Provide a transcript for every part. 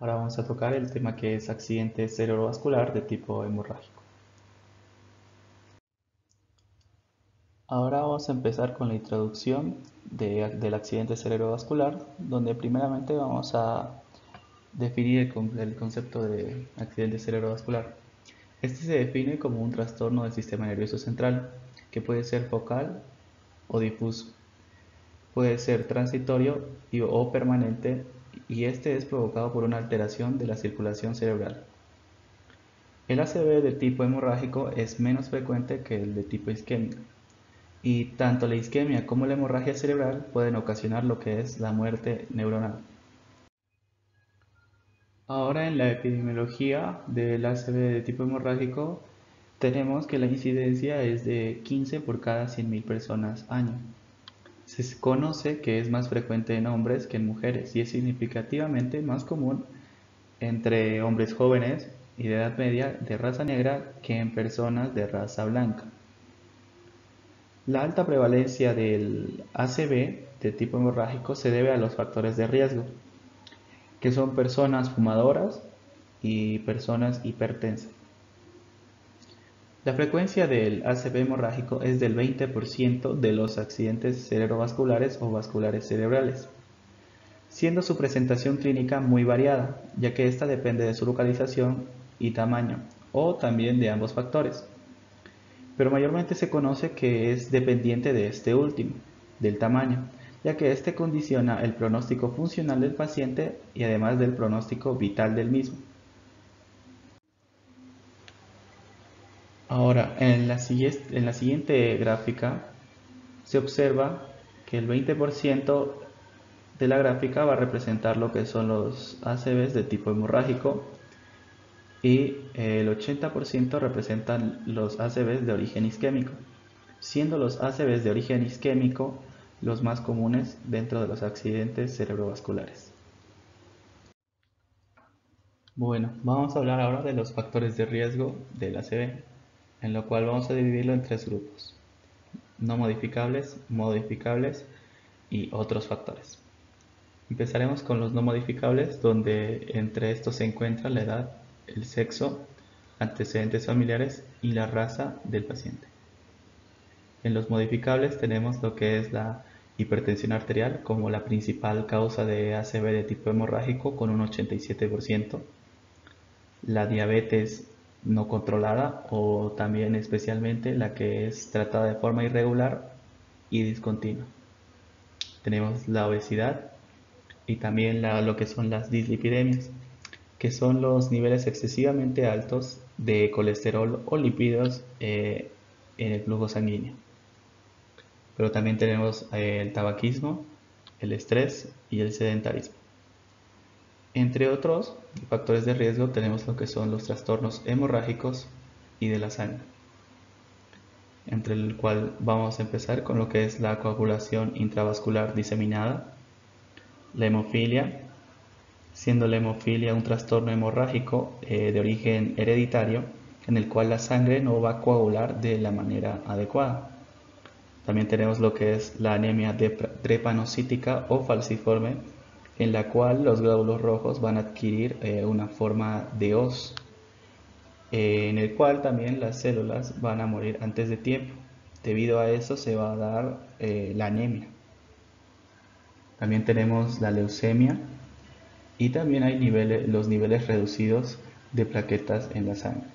Ahora vamos a tocar el tema que es accidente cerebrovascular de tipo hemorrágico. Ahora vamos a empezar con la introducción del accidente cerebrovascular, donde primeramente vamos a definir el concepto de accidente cerebrovascular. Este se define como un trastorno del sistema nervioso central, que puede ser focal o difuso, puede ser transitorio o permanente, y este es provocado por una alteración de la circulación cerebral. El ACV de tipo hemorrágico es menos frecuente que el de tipo isquémico, y tanto la isquemia como la hemorragia cerebral pueden ocasionar lo que es la muerte neuronal. Ahora en la epidemiología del ACV de tipo hemorrágico tenemos que la incidencia es de 15 por cada 100.000 personas año. Se conoce que es más frecuente en hombres que en mujeres y es significativamente más común entre hombres jóvenes y de edad media de raza negra que en personas de raza blanca. La alta prevalencia del ACV de tipo hemorrágico se debe a los factores de riesgo, que son personas fumadoras y personas hipertensas. La frecuencia del ACV hemorrágico es del 20% de los accidentes cerebrovasculares o vasculares cerebrales, siendo su presentación clínica muy variada, ya que esta depende de su localización y tamaño, o también de ambos factores. Pero mayormente se conoce que es dependiente de este último, del tamaño, ya que este condiciona el pronóstico funcional del paciente y además del pronóstico vital del mismo. Ahora, en la siguiente gráfica se observa que el 20% de la gráfica va a representar lo que son los ACVs de tipo hemorrágico y el 80% representan los ACVs de origen isquémico, siendo los ACVs de origen isquémico los más comunes dentro de los accidentes cerebrovasculares. Bueno, vamos a hablar ahora de los factores de riesgo del ACV, en lo cual vamos a dividirlo en tres grupos: no modificables, modificables y otros factores. Empezaremos con los no modificables, donde entre estos se encuentra la edad, el sexo, antecedentes familiares y la raza del paciente. En los modificables tenemos lo que es la hipertensión arterial como la principal causa de ACV de tipo hemorrágico con un 87%, la diabetes no controlada o también especialmente la que es tratada de forma irregular y discontinua. Tenemos la obesidad y también lo que son las dislipidemias, que son los niveles excesivamente altos de colesterol o lípidos en el flujo sanguíneo. Pero también tenemos el tabaquismo, el estrés y el sedentarismo. Entre otros factores de riesgo tenemos lo que son los trastornos hemorrágicos y de la sangre, entre el cual vamos a empezar con lo que es la coagulación intravascular diseminada, la hemofilia, siendo la hemofilia un trastorno hemorrágico de origen hereditario en el cual la sangre no va a coagular de la manera adecuada. También tenemos lo que es la anemia drepanocítica o falciforme, en la cual los glóbulos rojos van a adquirir una forma de hoz, en el cual también las células van a morir antes de tiempo. Debido a eso se va a dar la anemia. También tenemos la leucemia y también hay los niveles reducidos de plaquetas en la sangre,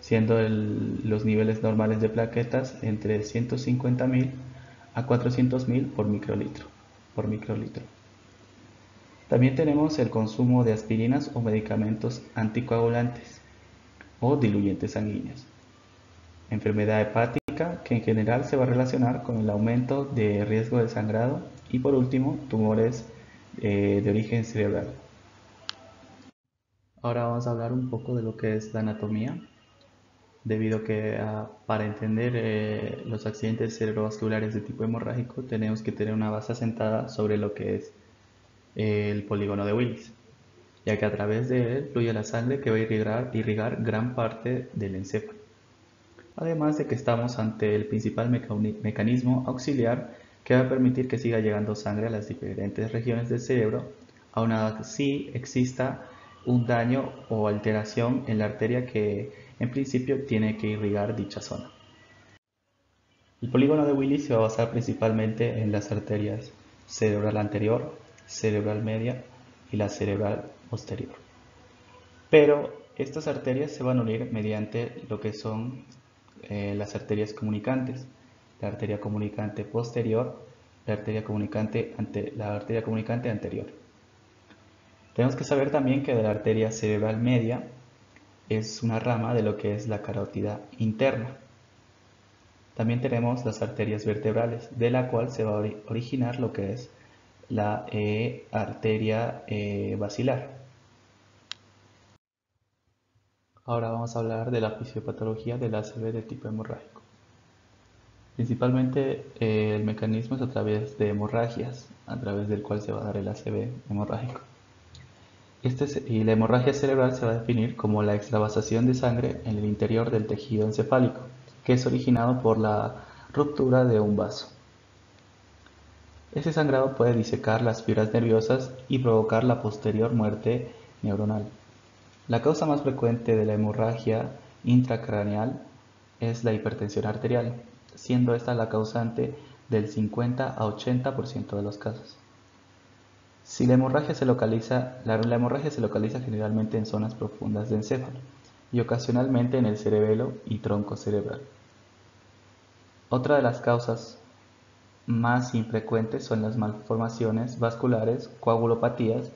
siendo los niveles normales de plaquetas entre 150.000 a 400.000 por microlitro. También tenemos el consumo de aspirinas o medicamentos anticoagulantes o diluyentes sanguíneos. Enfermedad hepática, que en general se va a relacionar con el aumento de riesgo de sangrado. Y por último, tumores de origen cerebral. Ahora vamos a hablar un poco de lo que es la anatomía, debido a que para entender los accidentes cerebrovasculares de tipo hemorrágico tenemos que tener una base asentada sobre lo que es el polígono de Willis, ya que a través de él fluye la sangre que va a irrigar gran parte del encéfalo. Además de que estamos ante el principal mecanismo auxiliar que va a permitir que siga llegando sangre a las diferentes regiones del cerebro, aún así exista un daño o alteración en la arteria que en principio tiene que irrigar dicha zona. El polígono de Willis se va a basar principalmente en las arterias cerebral anterior, cerebral media y la cerebral posterior. Pero estas arterias se van a unir mediante lo que son las arterias comunicantes, la arteria comunicante posterior, la arteria comunicante anterior. Tenemos que saber también que de la arteria cerebral media es una rama de lo que es la carótida interna. También tenemos las arterias vertebrales, de la cual se va a originar lo que es la arteria basilar. Ahora vamos a hablar de la fisiopatología del ACV de tipo hemorrágico. Principalmente el mecanismo es a través de hemorragias, a través del cual se va a dar el ACV hemorrágico. Y la hemorragia cerebral se va a definir como la extravasación de sangre en el interior del tejido encefálico, que es originado por la ruptura de un vaso. Ese sangrado puede disecar las fibras nerviosas y provocar la posterior muerte neuronal. La causa más frecuente de la hemorragia intracraneal es la hipertensión arterial, siendo esta la causante del 50 a 80% de los casos. Si la hemorragia se localiza generalmente en zonas profundas del encéfalo y ocasionalmente en el cerebelo y tronco cerebral. Otra de las causas más infrecuentes son las malformaciones vasculares, coagulopatías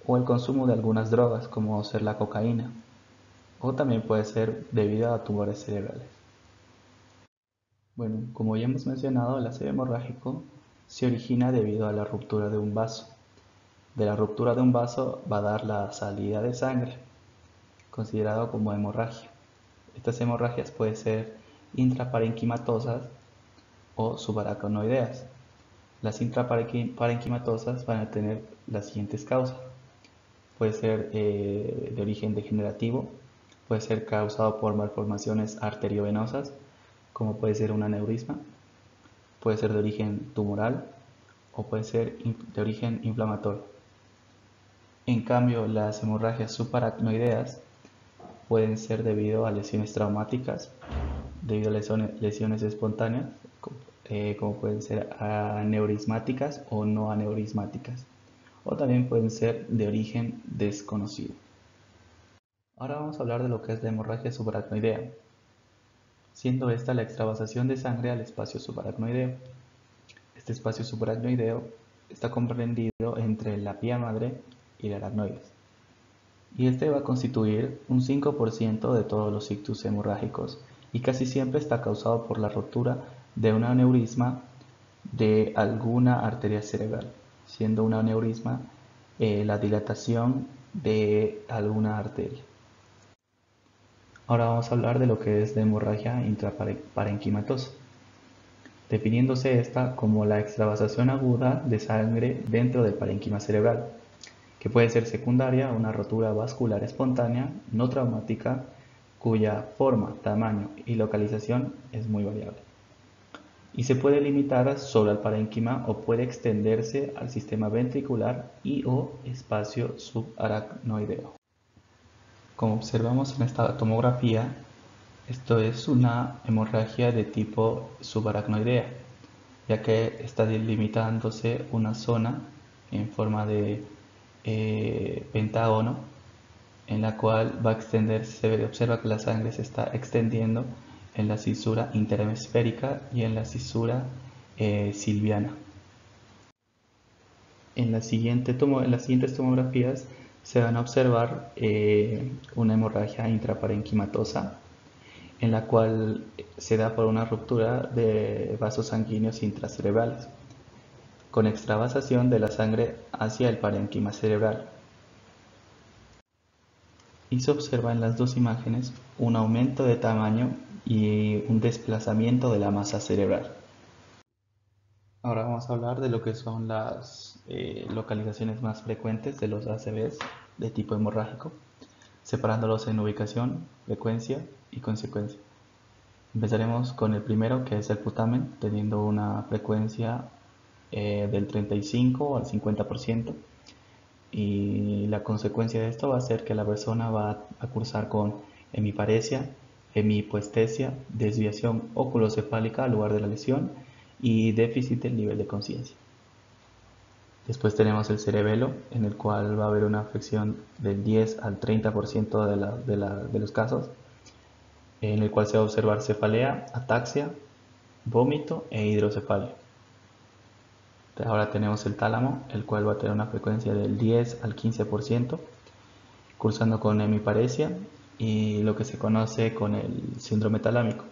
o el consumo de algunas drogas como ser la cocaína, o también puede ser debido a tumores cerebrales. Bueno, como ya hemos mencionado, el ACV hemorrágico se origina debido a la ruptura de un vaso. De la ruptura de un vaso va a dar la salida de sangre, considerado como hemorragia. Estas hemorragias pueden ser intraparenquimatosas o subaracnoideas. Las intraparenquimatosas van a tener las siguientes causas. Puede ser de origen degenerativo, puede ser causado por malformaciones arteriovenosas, como puede ser un aneurisma, puede ser de origen tumoral o puede ser de origen inflamatorio. En cambio, las hemorragias subaracnoideas pueden ser debido a lesiones traumáticas, debido a lesiones espontáneas, como pueden ser aneurismáticas o no aneurismáticas, o también pueden ser de origen desconocido. Ahora vamos a hablar de lo que es la hemorragia subaracnoidea, siendo esta la extravasación de sangre al espacio subaracnoideo. Este espacio subaracnoideo está comprendido entre la pía madre y la aracnoides, y este va a constituir un 5% de todos los ictus hemorrágicos y casi siempre está causado por la rotura de un aneurisma de alguna arteria cerebral, siendo un aneurisma la dilatación de alguna arteria. Ahora vamos a hablar de lo que es la hemorragia intraparenquimatosa, definiéndose esta como la extravasación aguda de sangre dentro del parénquima cerebral, que puede ser secundaria a una rotura vascular espontánea no traumática cuya forma, tamaño y localización es muy variable. Y se puede limitar solo al parénquima o puede extenderse al sistema ventricular y o espacio subaracnoideo. Como observamos en esta tomografía, esto es una hemorragia de tipo subaracnoidea, ya que está delimitándose una zona en forma de pentágono, en la cual va a extenderse, se observa que la sangre se está extendiendo en la cisura interhemisférica y en la cisura silviana. En las siguientes tomografías se van a observar una hemorragia intraparenquimatosa, en la cual se da por una ruptura de vasos sanguíneos intracerebrales, con extravasación de la sangre hacia el parénquima cerebral. Y se observa en las dos imágenes un aumento de tamaño y un desplazamiento de la masa cerebral. Ahora vamos a hablar de lo que son las localizaciones más frecuentes de los ACVs de tipo hemorrágico, separándolos en ubicación, frecuencia y consecuencia. Empezaremos con el primero, que es el putamen, teniendo una frecuencia del 35 al 50%, y la consecuencia de esto va a ser que la persona va a cursar con hemiparesia, hemihipoestesia, desviación oculocefálica al lugar de la lesión y déficit del nivel de conciencia. Después tenemos el cerebelo, en el cual va a haber una afección del 10 al 30% de los casos, en el cual se va a observar cefalea, ataxia, vómito e hidrocefalia. Ahora tenemos el tálamo, el cual va a tener una frecuencia del 10 al 15%, cursando con hemiparesia y lo que se conoce con el síndrome talámico.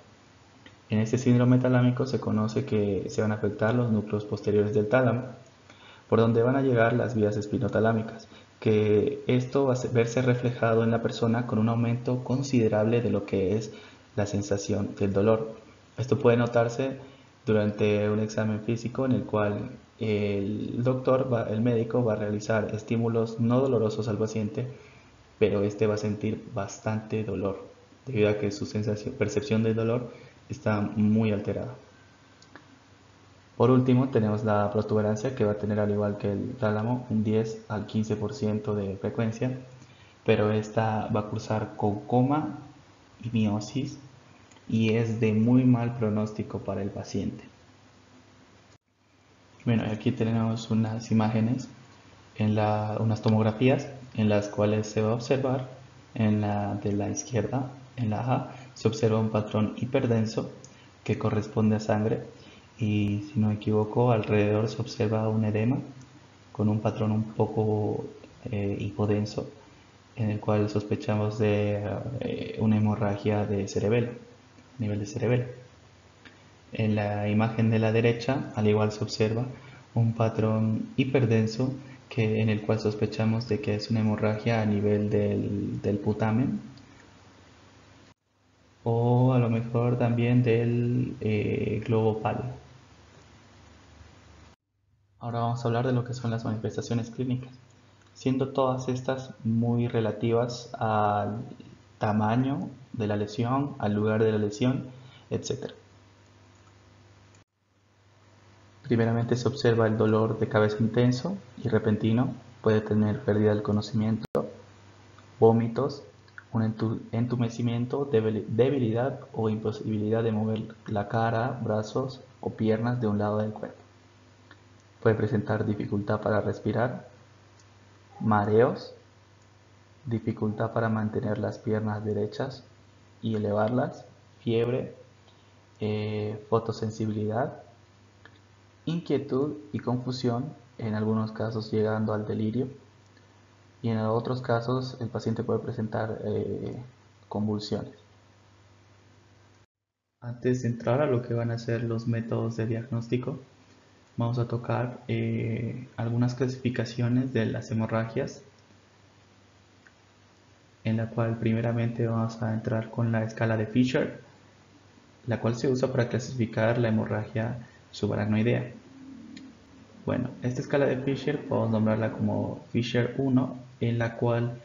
En este síndrome talámico se conoce que se van a afectar los núcleos posteriores del tálamo, por donde van a llegar las vías espinotalámicas, que esto va a verse reflejado en la persona con un aumento considerable de lo que es la sensación del dolor. Esto puede notarse durante un examen físico en el cual el médico va a realizar estímulos no dolorosos al paciente, pero este va a sentir bastante dolor, debido a que su percepción del dolor está muy alterada. Por último, tenemos la protuberancia, que va a tener, al igual que el tálamo, un 10 al 15% de frecuencia, pero esta va a cursar con coma y miosis y es de muy mal pronóstico para el paciente. Bueno, aquí tenemos unas imágenes, unas tomografías en las cuales se va a observar en la de la izquierda, en la A, se observa un patrón hiperdenso que corresponde a sangre y, si no me equivoco, alrededor se observa un edema con un patrón un poco hipodenso, en el cual sospechamos de una hemorragia de cerebelo, nivel de cerebelo. En la imagen de la derecha, al igual, se observa un patrón hiperdenso en el cual sospechamos de que es una hemorragia a nivel del putamen, o a lo mejor también del globo pálido. Ahora vamos a hablar de lo que son las manifestaciones clínicas, siendo todas estas muy relativas al tamaño de la lesión, al lugar de la lesión, etc. Primeramente se observa el dolor de cabeza intenso y repentino, puede tener pérdida del conocimiento, vómitos, un entumecimiento, debilidad o imposibilidad de mover la cara, brazos o piernas de un lado del cuerpo. Puede presentar dificultad para respirar, mareos, dificultad para mantener las piernas derechas y elevarlas, fiebre, fotosensibilidad, inquietud y confusión, en algunos casos llegando al delirio, y en otros casos el paciente puede presentar convulsiones. Antes de entrar a lo que van a ser los métodos de diagnóstico, vamos a tocar algunas clasificaciones de las hemorragias, en la cual primeramente vamos a entrar con la escala de Fisher, la cual se usa para clasificar la hemorragia subaracnoidea. Bueno, esta escala de Fisher podemos nombrarla como Fisher 1, en la cual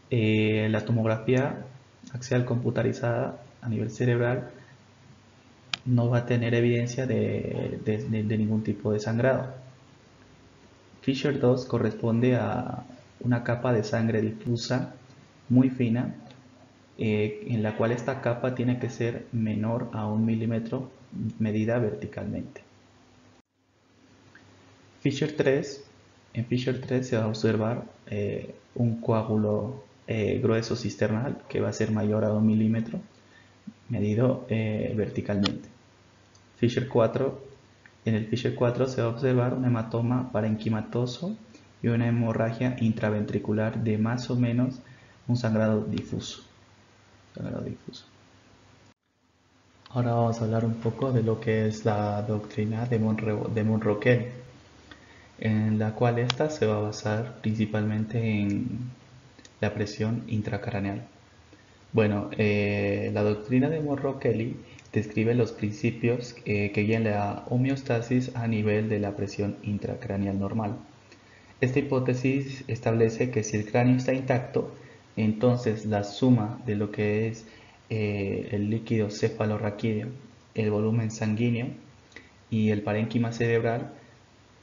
la tomografía axial computarizada a nivel cerebral no va a tener evidencia de ningún tipo de sangrado. Fisher 2 corresponde a una capa de sangre difusa muy fina, en la cual esta capa tiene que ser menor a 1 milímetro medida verticalmente. Fisher 3, en Fisher 3 se va a observar un coágulo grueso cisternal que va a ser mayor a 1 milímetro medido verticalmente. Fisher 4, en el Fisher 4 se va a observar un hematoma parenquimatoso y una hemorragia intraventricular de más o menos un sangrado difuso. Ahora vamos a hablar un poco de lo que es la doctrina de Monro-Kelly, en la cual esta se va a basar principalmente en la presión intracraneal. Bueno, la doctrina de Monro-Kelly describe los principios que guían la homeostasis a nivel de la presión intracraneal normal. Esta hipótesis establece que si el cráneo está intacto, entonces la suma de lo que es el líquido cefalorraquídeo, el volumen sanguíneo y el parénquima cerebral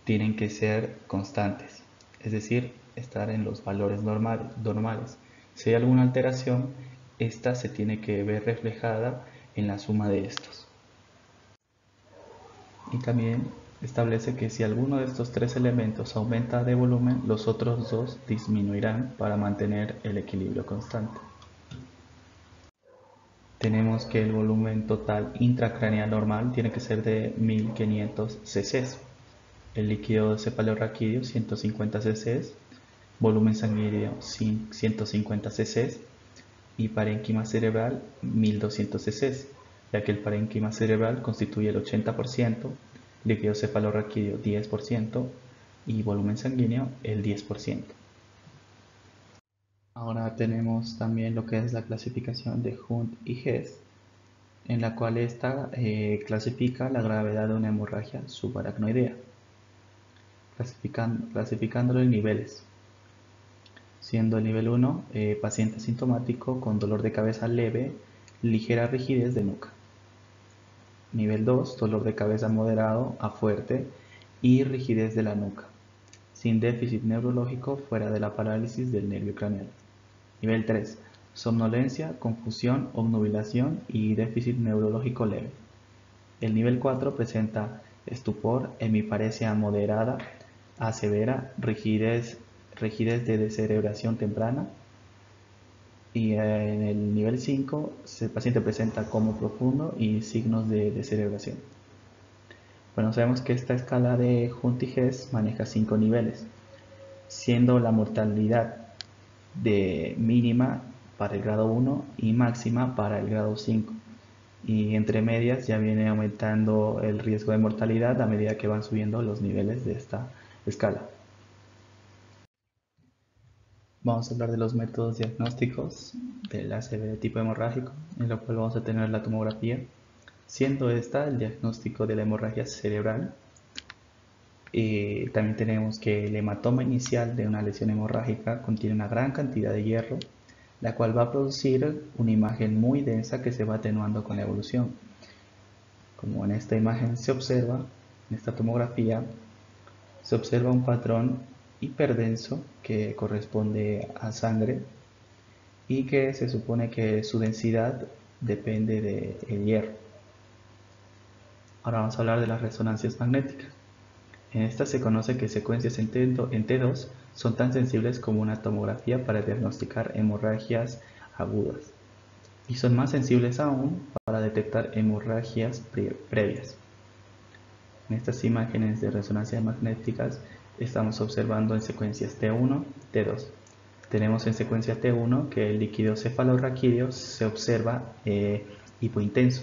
tienen que ser constantes, es decir, estar en los valores normales. Si hay alguna alteración, esta se tiene que ver reflejada en la suma de estos. Y también establece que si alguno de estos tres elementos aumenta de volumen, los otros dos disminuirán para mantener el equilibrio constante. Tenemos que el volumen total intracraneal normal tiene que ser de 1500 cc, el líquido cefalorraquídeo 150 cc, volumen sanguíneo 150 cc y parénquima cerebral 1200 cc, ya que el parénquima cerebral constituye el 80%, líquido cefalorraquídeo 10% y volumen sanguíneo el 10%. Ahora tenemos también lo que es la clasificación de Hunt y Hess, en la cual esta clasifica la gravedad de una hemorragia subaracnoidea, clasificándolo en niveles, siendo el nivel 1 paciente sintomático con dolor de cabeza leve, ligera rigidez de nuca. Nivel 2, dolor de cabeza moderado a fuerte y rigidez de la nuca, sin déficit neurológico fuera de la parálisis del nervio craneal. Nivel 3, somnolencia, confusión, obnubilación y déficit neurológico leve. El nivel 4 presenta estupor, hemiparesia moderada a severa, rigidez de descerebración temprana. Y en el nivel 5, el paciente presenta coma profundo y signos de descerebración. Bueno, sabemos que esta escala de Hunt y Hess maneja 5 niveles, siendo la mortalidad de mínima para el grado 1 y máxima para el grado 5. Y entre medias ya viene aumentando el riesgo de mortalidad a medida que van subiendo los niveles de esta escala. Vamos a hablar de los métodos diagnósticos del ACV de tipo hemorrágico, en lo cual vamos a tener la tomografía, siendo esta el diagnóstico de la hemorragia cerebral. También tenemos que el hematoma inicial de una lesión hemorrágica contiene una gran cantidad de hierro, la cual va a producir una imagen muy densa que se va atenuando con la evolución. Como en esta imagen se observa, en esta tomografía, se observa un patrón hiperdenso que corresponde a sangre y que se supone que su densidad depende del hierro. Ahora vamos a hablar de las resonancias magnéticas. En esta se conoce que secuencias en T2 son tan sensibles como una tomografía para diagnosticar hemorragias agudas y son más sensibles aún para detectar hemorragias previas. En estas imágenes de resonancias magnéticas estamos observando en secuencias T1, T2. Tenemos en secuencia T1 que el líquido cefalorraquídeo se observa hipointenso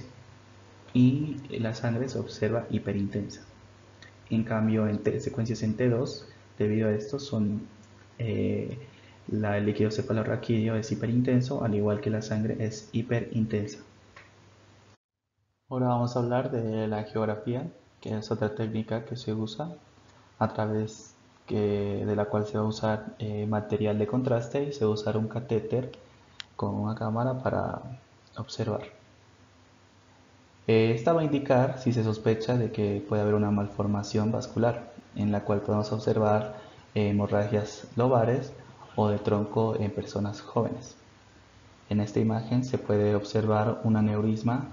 y la sangre se observa hiperintensa. En cambio, en secuencias en T2, debido a esto, el líquido cefalorraquídeo es hiperintenso, al igual que la sangre es hiperintensa. Ahora vamos a hablar de la angiografía, que es otra técnica que se usa a través de la cual se va a usar material de contraste y se va a usar un catéter con una cámara para observar. Esta va a indicar si se sospecha de que puede haber una malformación vascular, en la cual podemos observar hemorragias lobares o de tronco en personas jóvenes. En esta imagen se puede observar un aneurisma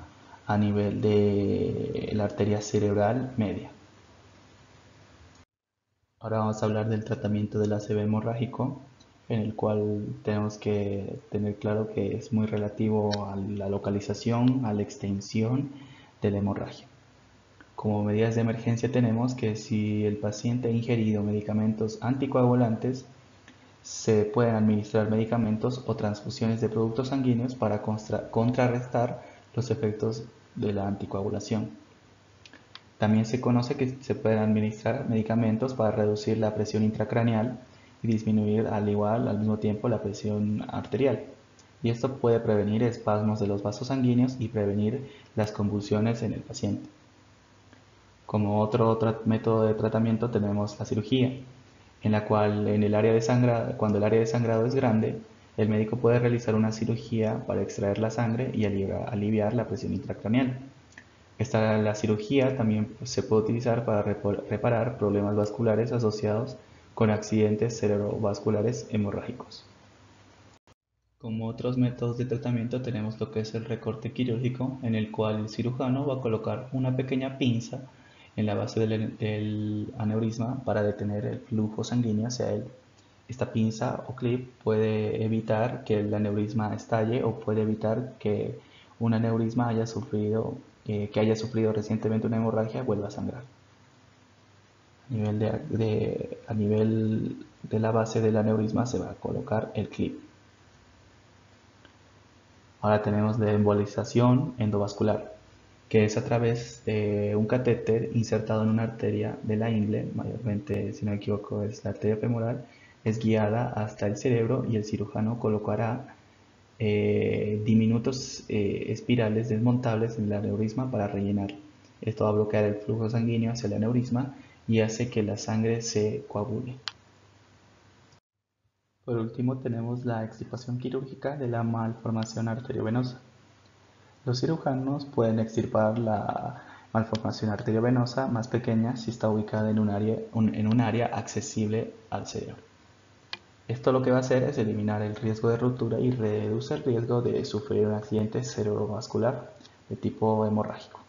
a nivel de la arteria cerebral media. Ahora vamos a hablar del tratamiento del ACV hemorrágico, en el cual tenemos que tener claro que es muy relativo a la localización, a la extensión de la hemorragia. Como medidas de emergencia tenemos que si el paciente ha ingerido medicamentos anticoagulantes, se pueden administrar medicamentos o transfusiones de productos sanguíneos para contrarrestar los efectos de la anticoagulación. También se conoce que se pueden administrar medicamentos para reducir la presión intracraneal y disminuir al mismo tiempo la presión arterial. Y esto puede prevenir espasmos de los vasos sanguíneos y prevenir las convulsiones en el paciente. Como otro método de tratamiento tenemos la cirugía, en la cual cuando el área de sangrado es grande, el médico puede realizar una cirugía para extraer la sangre y aliviar la presión intracraneal. La cirugía también se puede utilizar para reparar problemas vasculares asociados con accidentes cerebrovasculares hemorrágicos. Como otros métodos de tratamiento tenemos lo que es el recorte quirúrgico, en el cual el cirujano va a colocar una pequeña pinza en la base del aneurisma para detener el flujo sanguíneo hacia él. Esta pinza o clip puede evitar que el aneurisma estalle o puede evitar que un aneurisma que haya sufrido recientemente una hemorragia vuelva a sangrar. A nivel de la base del aneurisma se va a colocar el clip. Ahora tenemos la embolización endovascular, que es a través de un catéter insertado en una arteria de la ingle, mayormente, si no me equivoco, es la arteria femoral, es guiada hasta el cerebro y el cirujano colocará diminutos espirales desmontables en el aneurisma para rellenar. Esto va a bloquear el flujo sanguíneo hacia el aneurisma y hace que la sangre se coagule. Por último tenemos la extirpación quirúrgica de la malformación arteriovenosa. Los cirujanos pueden extirpar la malformación arteriovenosa más pequeña si está ubicada en un área accesible al cerebro. Esto lo que va a hacer es eliminar el riesgo de ruptura y reduce el riesgo de sufrir un accidente cerebrovascular de tipo hemorrágico.